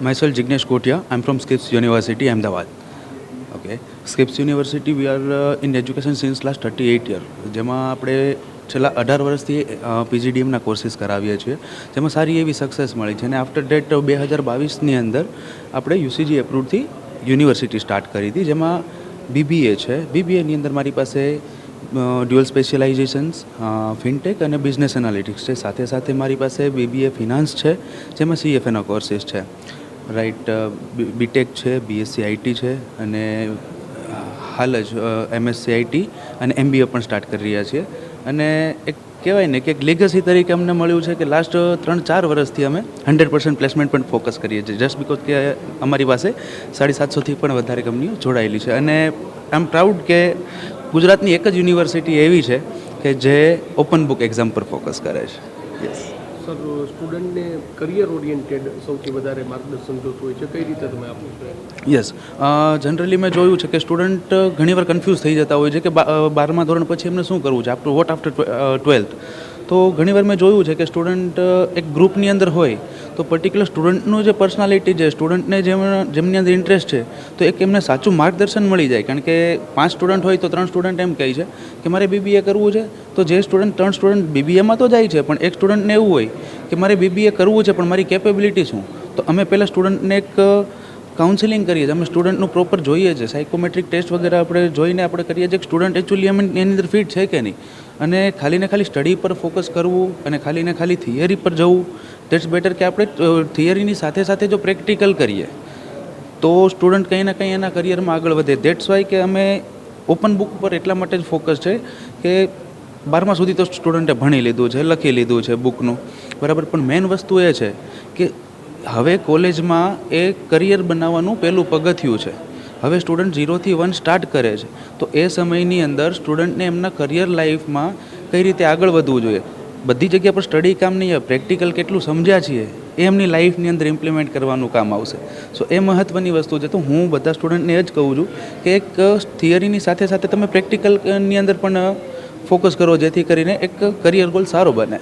Myself Jignesh Kotia. I'm from Scripps University, Ahmedabad. Okay. Scripps University, we are in education since last 38 years. જેમાં આપણે છેલ્લા 18 વર્ષથી પીજીડીએમના courses કરાવીએ છીએ, જેમાં સારી એવી સક્સેસ મળી છે. અને આફ્ટર ડેટ 2022ની અંદર આપણે યુસીજી એપ્રુવડથી યુનિવર્સિટી સ્ટાર્ટ કરી હતી, જેમાં બીબીએ છે. બીબીએની અંદર મારી પાસે ડ્યુઅલ સ્પેશિયલાઇઝેશન્સ ફિનટેક અને બિઝનેસ એનાલિટિક્સ છે. સાથે સાથે મારી પાસે બીબીએ ફિનાન્સ છે, જેમાં સીએફએના કોર્સીસ છે. રાઈટ, બીટેક છે, બીએસસી આઈટી છે, અને હાલ જ એમએસસી આઈટી અને એમબીએ પણ સ્ટાર્ટ કરી રહ્યા છીએ. અને એક કહેવાય ને કે એક લેગસી તરીકે અમને મળ્યું છે કે લાસ્ટ 3-4 વર્ષથી અમે 100% પ્લેસમેન્ટ પણ ફોકસ કરીએ છીએ, જસ્ટ બિકોઝ કે અમારી પાસે 750થી પણ વધારે કંપનીઓ જોડાયેલી છે. અને આઈ એમ પ્રાઉડ કે ગુજરાતની એક જ યુનિવર્સિટી એવી છે કે જે ઓપન બુક એક્ઝામ પર ફોકસ કરે છે. યસ સર, સ્ટુડન્ટને કરિયર ઓરિએન્ટેડ સૌથી વધારે માર્ગદર્શન જોતું હોય છે, કઈ રીતે તમે આપો છો? યસ, જનરલી મેં જોયું છે કે સ્ટુડન્ટ ઘણીવાર કન્ફ્યુઝ થઈ જતા હોય છે કે 12મા ધોરણ પછી એમને શું કરવું છે, આફ્ટર 12th. તો ઘણીવાર મેં જોયું છે કે સ્ટુડન્ટ એક ગ્રુપની અંદર હોય તો પર્ટિક્યુલર સ્ટુડન્ટનું જે પર્સનાલિટી છે, સ્ટુડન્ટને જેમની અંદર ઇન્ટરેસ્ટ છે, તો એક એમને સાચું માર્ગદર્શન મળી જાય. કારણ કે 5 સ્ટુડન્ટ હોય તો 3 સ્ટુડન્ટ એમ કહે છે કે મારે બીબીએ કરવું છે, તો જે સ્ટુડન્ટ 3 સ્ટુડન્ટ બીબીએમાં તો જાય છે, પણ એક સ્ટુડન્ટને એવું હોય કે મારે બીબીએ કરવું છે પણ મારી કેપેબિલિટી શું. તો અમે પહેલાં સ્ટુડન્ટને એક કાઉન્સિલિંગ કરીએ છીએ, અમે સ્ટુડન્ટનું પ્રોપર જોઈએ છે, સાયકોમેટ્રિક ટેસ્ટ વગેરે આપણે જોઈને આપણે કરીએ છીએ કે સ્ટુડન્ટ એકચ્યુઅલી એની અંદર ફિટ છે કે નહીં. અને ખાલી સ્ટડી પર ફોકસ કરવું અને ખાલી થિયરી પર જવું, દેટ્સ બેટર કે આપણે થિયરીની સાથે સાથે જો પ્રેક્ટિકલ કરીએ તો સ્ટુડન્ટ કંઈ ના કંઈ એના કરિયરમાં આગળ વધે. દેટ્સ વાય કે અમે ઓપન બુક પર એટલા માટે જ ફોકસ છે કે 12મા સુધી તો સ્ટુડન્ટે ભણી લીધું છે, લખી લીધું છે બુકનું, બરાબર. પણ મેઇન વસ્તુ એ છે કે હવે કોલેજમાં એ કરિયર બનાવવાનું પહેલું પગથિયું છે. હવે સ્ટુડન્ટ 0થી 1 સ્ટાર્ટ કરે છે, તો એ સમયની અંદર સ્ટુડન્ટને એમના કરિયર લાઈફમાં કઈ રીતે આગળ વધવું જોઈએ. બધી જગ્યા પર સ્ટડી કામ નહીં આવે, પ્રેક્ટિકલ કેટલું સમજ્યા છીએ એ એમની લાઈફની અંદર ઇમ્પ્લિમેન્ટ કરવાનું કામ આવશે. સો એ મહત્ત્વની વસ્તુ છે. તો હું બધા સ્ટુડન્ટને એ જ કહું છું કે એક થિયરીની સાથે સાથે તમે પ્રેક્ટિકલની અંદર પણ ફોકસ કરો, જેથી કરીને એક કરિયર ગોલ સારો બને.